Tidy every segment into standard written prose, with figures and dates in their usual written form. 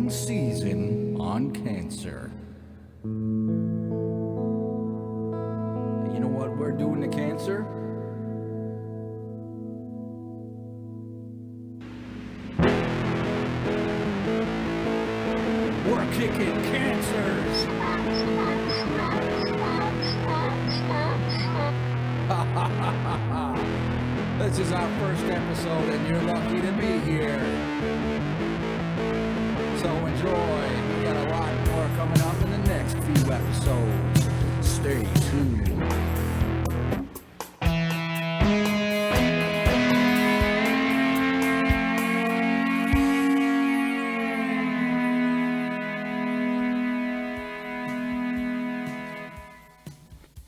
open season on cancer. And you know what we're doing to cancer? We're kicking cancers! This is our first episode and you're lucky to be here. So enjoy. We got a lot more coming up in the next few episodes. Stay tuned.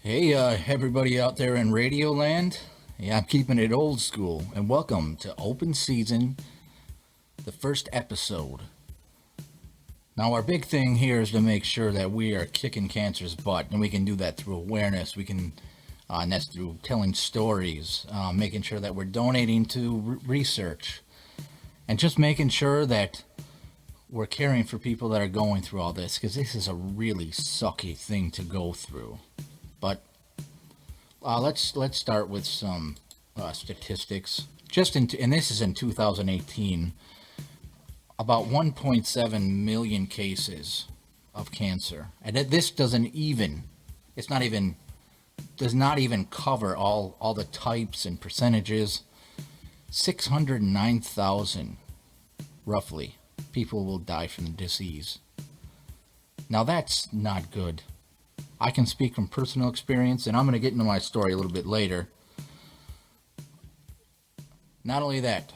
Hey, everybody out there in Radio Land. Yeah, I'm keeping it old school, and welcome to Open Season, the first episode. Now, our big thing here is to make sure that we are kicking cancer's butt, and we can do that through awareness. We can, and that's through telling stories, making sure that we're donating to research, and just making sure that we're caring for people that are going through all this, because this is a really sucky thing to go through. But let's start with some statistics. And this is in 2018. About 1.7 million cases of cancer, and this does not even cover all the types and percentages. 609,000 roughly people will die from the disease. Now that's not good. I can speak from personal experience, and I'm going to get into my story a little bit later. Not only that,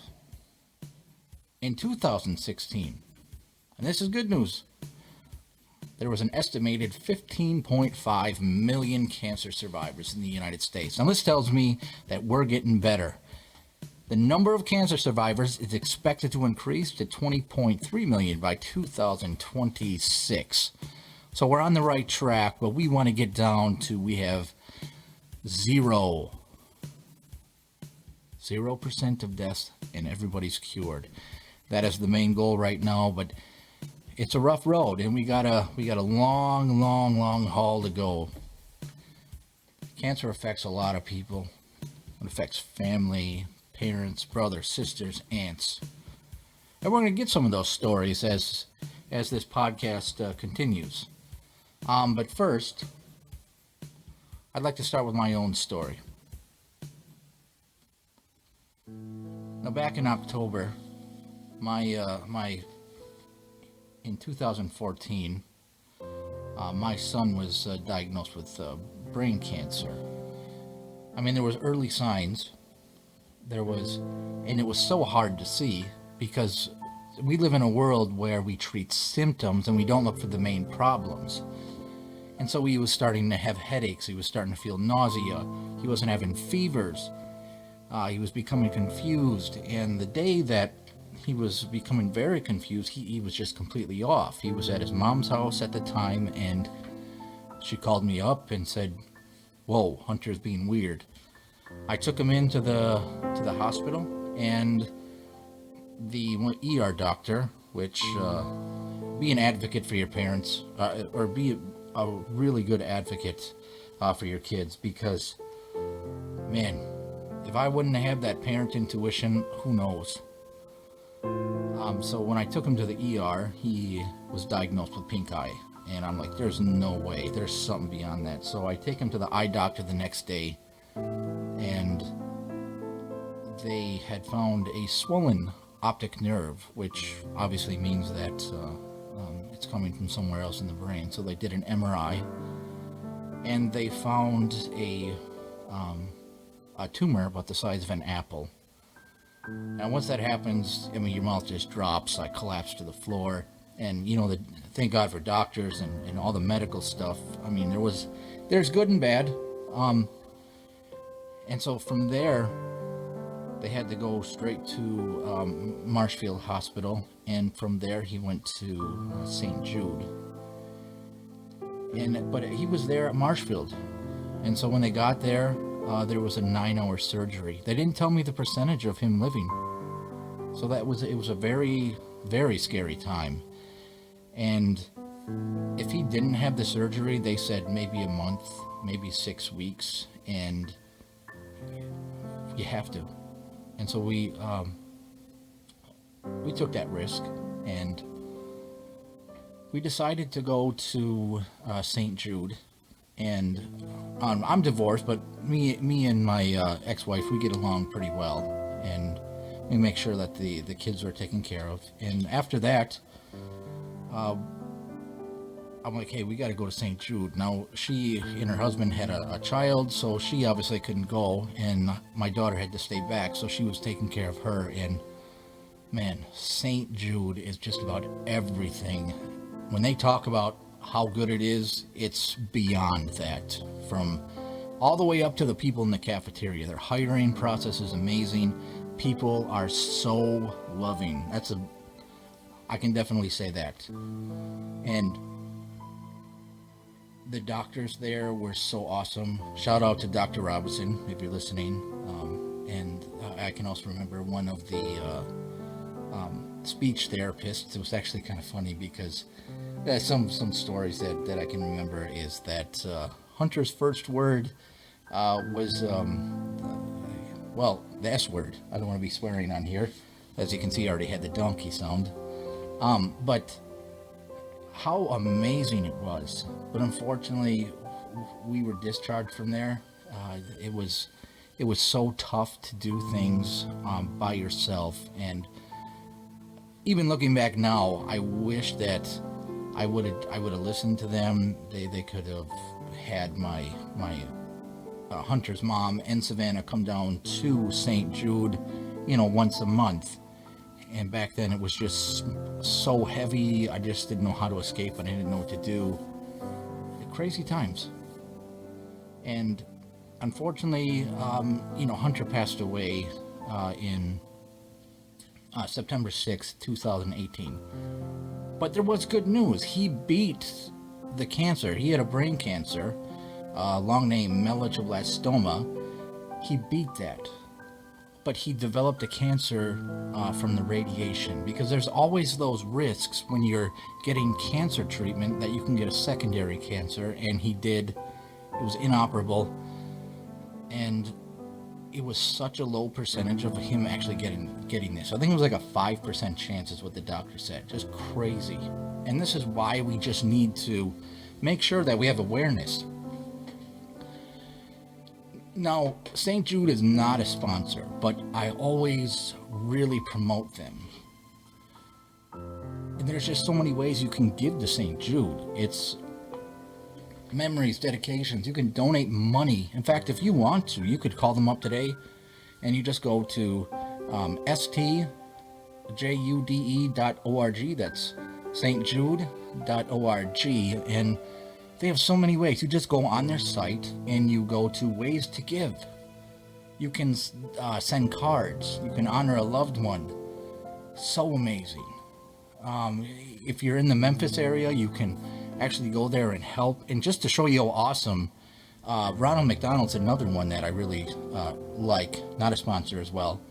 in 2016, and this is good news, there was an estimated 15.5 million cancer survivors in the United States. Now this tells me that we're getting better. The number of cancer survivors is expected to increase to 20.3 million by 2026. So we're on the right track, but we want to get down to we have 0% of deaths and everybody's cured. That is the main goal right now, but it's a rough road, and we got a long haul to go. Cancer affects a lot of people. It affects family, parents, brothers, sisters, aunts. And we're going to get some of those stories as this podcast continues. But first, I'd like to start with my own story. Now, back in October, in 2014, my son was diagnosed with brain cancer. I mean, there was early signs. And it was so hard to see because we live in a world where we treat symptoms and we don't look for the main problems. And so he was starting to have headaches. He was starting to feel nausea. He wasn't having fevers. He was becoming confused. And the day that he was becoming very confused, he was just completely off. He was at his mom's house at the time, and she called me up and said, "Whoa, Hunter's being weird." I took him into the hospital, and the ER doctor, which be an advocate for your parents, or be a really good advocate for your kids, because, man, if I wouldn't have that parent intuition, who knows? So when I took him to the ER, he was diagnosed with pink eye, and I'm like, there's no way, there's something beyond that. So I take him to the eye doctor the next day, and they had found a swollen optic nerve, which obviously means that it's coming from somewhere else in the brain. So they did an MRI, and they found a tumor about the size of an apple. And once that happens, I mean, your mouth just drops. I collapsed to the floor, and thank God for doctors and all the medical stuff. I mean, there's good and bad. And so from there, they had to go straight to Marshfield Hospital, and from there he went to St. Jude. But he was there at Marshfield, and so when they got there, there was a 9-hour surgery. They didn't tell me the percentage of him living, so it was a very, very scary time. And if he didn't have the surgery, they said maybe a month, maybe 6 weeks, and you have to. And so we took that risk, and we decided to go to St. Jude. And I'm divorced, but me and my ex-wife, we get along pretty well, and we make sure that the kids are taken care of. And after that, I'm like, hey, we got to go to St. Jude. Now, she and her husband had a child, so she obviously couldn't go, and my daughter had to stay back, so she was taking care of her. And man, St. Jude is just about everything. When they talk about how good it is, it's beyond that. From all the way up to the people in the cafeteria. Their hiring process is amazing. People are so loving. I can definitely say that. And the doctors there were so awesome. Shout out to Dr. Robinson if you're listening. And I can also remember one of the speech therapists. It was actually kind of funny because some stories that I can remember is that Hunter's first word was the S word. I don't want to be swearing on here. As you can see, I already had the donkey sound. But how amazing it was. But unfortunately, we were discharged from there. It was so tough to do things by yourself. And even looking back now, I wish that I would have listened to them. They could have had my Hunter's mom and Savannah come down to St. Jude, once a month. And back then it was just so heavy. I just didn't know how to escape, and I didn't know what to do. Crazy times. And unfortunately, Hunter passed away in September 6th, 2018. But there was good news. He beat the cancer. He had a brain cancer, long name melanoblastoma. He beat that. But he developed a cancer from the radiation, because there's always those risks when you're getting cancer treatment that you can get a secondary cancer, and he did. It was inoperable, and it was such a low percentage of him actually getting this. I think it was like a 5% chance is what the doctor said. Just crazy. And this is why we just need to make sure that we have awareness. Now, St. Jude is not a sponsor, but I always really promote them. And there's just so many ways you can give to St. Jude. It's memories, dedications. You can donate money. In fact, if you want to, you could call them up today, and you just go to stjude.org. That's stjude.org, and they have so many ways. You just go on their site and you go to ways to give. You can send cards. You can honor a loved one. So amazing. If you're in the Memphis area, you can actually go there and help. And just to show you how awesome, Ronald McDonald's another one that I really like. Not a sponsor as well.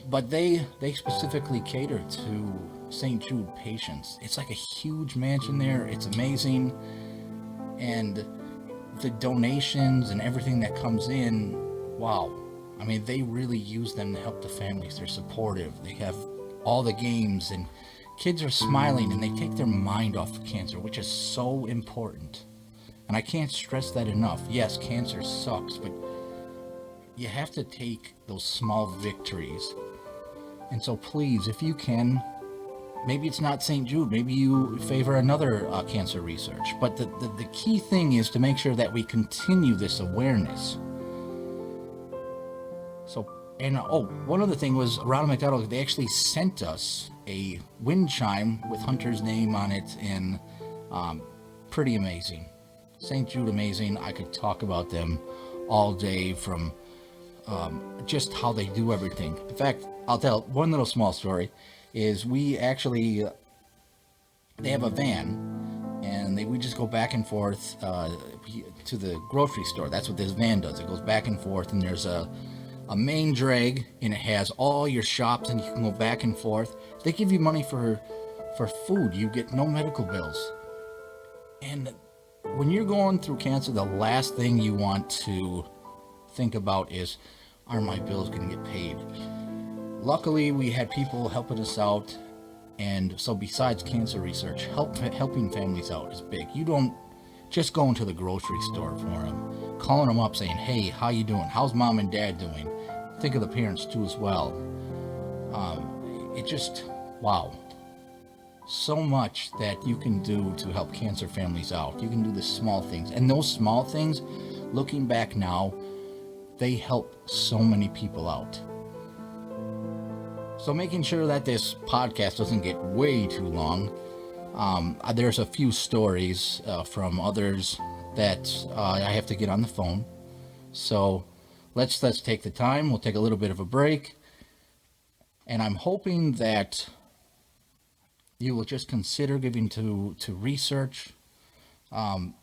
But they specifically cater to St. Jude patients. It's like a huge mansion there. It's amazing. And the donations and everything that comes in, wow. I mean, they really use them to help the families. They're supportive. They have all the games, and kids are smiling, and they take their mind off of cancer, which is so important. And I can't stress that enough. Yes, cancer sucks, but you have to take those small victories. And so please, if you can, maybe it's not St. Jude, maybe you favor another cancer research. But the key thing is to make sure that we continue this awareness. So, and one other thing was, Ronald McDonald, they actually sent us a wind chime with Hunter's name on it, and pretty amazing. St. Jude, amazing. I could talk about them all day, from just how they do everything. In fact, I'll tell one little small story. Is we actually, they have a van, and we just go back and forth to the grocery store. That's what this van does. It goes back and forth, and there's a main drag, and it has all your shops, and you can go back and forth. They give you money for For food, you get no medical bills. And when you're going through cancer, the last thing you want to think about is, are my bills going to get paid? Luckily, we had people helping us out. And so besides cancer research, helping families out is big. You don't just go into the grocery store for them. Calling them up saying, hey, how you doing? How's mom and dad doing? Think of the parents too as well. It just, wow. So much that you can do to help cancer families out. You can do the small things. And those small things, looking back now, they help so many people out. So making sure that this podcast doesn't get way too long, there's a few stories from others that I have to get on the phone. So let's take the time. We'll take a little bit of a break. And I'm hoping that you will just consider giving to research and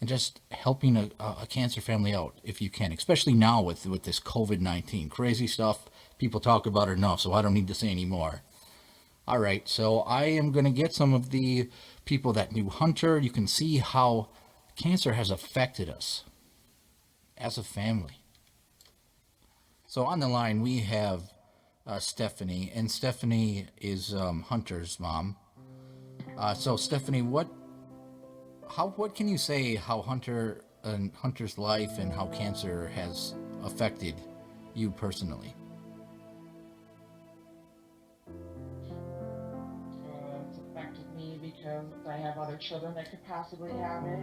just helping a cancer family out if you can, especially now with this COVID-19 crazy stuff. People talk about it enough, so I don't need to say any more. All right, so I am going to get some of the people that knew Hunter. You can see how cancer has affected us as a family. So on the line, we have Stephanie, and Stephanie is Hunter's mom. So Stephanie, what can you say how Hunter's life and how cancer has affected you personally? It's affected me because I have other children that could possibly have it.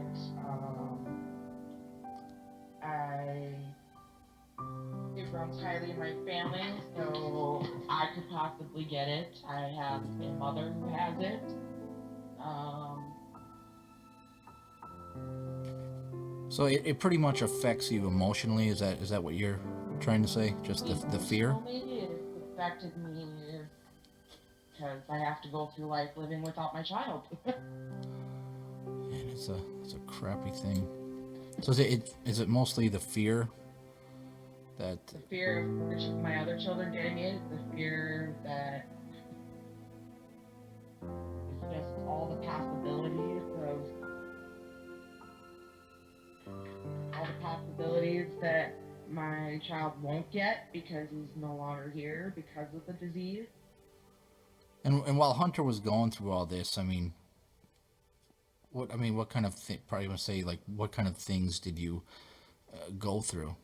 It runs highly in my family, so I could possibly get it. I have a mother who has it. So it pretty much affects you emotionally. Is that what you're trying to say? Just the fear? It's affected me because I have to go through life living without my child. Man, it's a crappy thing. So is it mostly the fear? The fear of my other children getting it, the fear that it's just all the possibilities that my child won't get because he's no longer here because of the disease. And while Hunter was going through all this, what kind of probably want to say, like, what kind of things did you go through?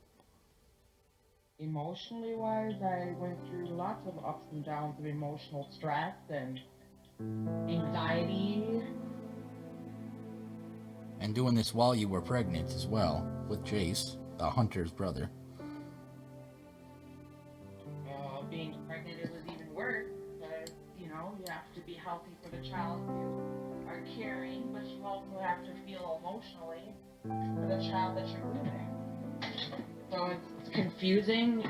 Emotionally wise, I went through lots of ups and downs of emotional stress and anxiety. And doing this while you were pregnant as well with Jace, Hunter's brother. Being pregnant, it was even worse because, you have to be healthy for the child you are carrying, but you also have to feel emotionally for the child that you're grooming. So it's confusing,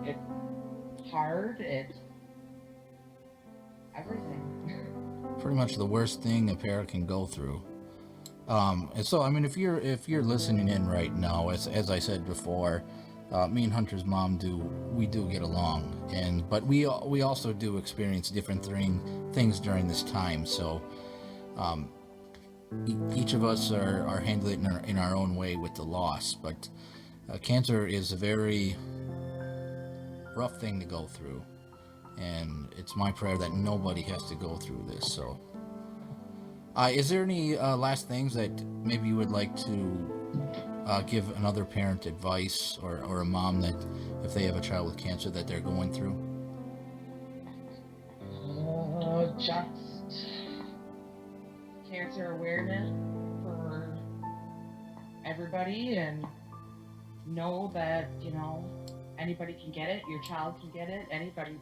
it's hard, it's everything. Pretty much the worst thing a parent can go through. And so, if you're listening in right now, as I said before, me and Hunter's mom we do get along, but we also do experience different things during this time. So, each of us are handling it in our own way with the loss, but cancer is a very rough thing to go through, and it's my prayer that nobody has to go through this. So, is there any last things that maybe you would like to give another parent advice or a mom that if they have a child with cancer that they're going through? Just cancer awareness for everybody, and know that, anybody can get it, your child can get it, anybody,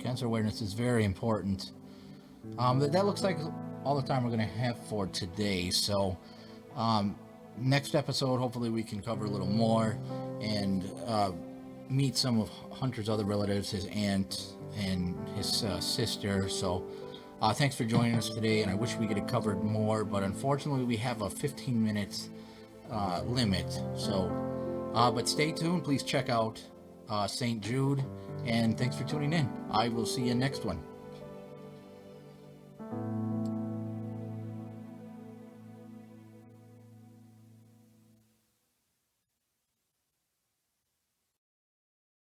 Cancer awareness is very important. That looks like all the time we're going to have for today. So next episode, hopefully we can cover a little more and meet some of Hunter's other relatives, his aunt and his sister. So thanks for joining us today, and I wish we could have covered more, but unfortunately we have a 15 minutes limit. So but stay tuned. Please check out St. Jude, and thanks for tuning in. I will see you next one.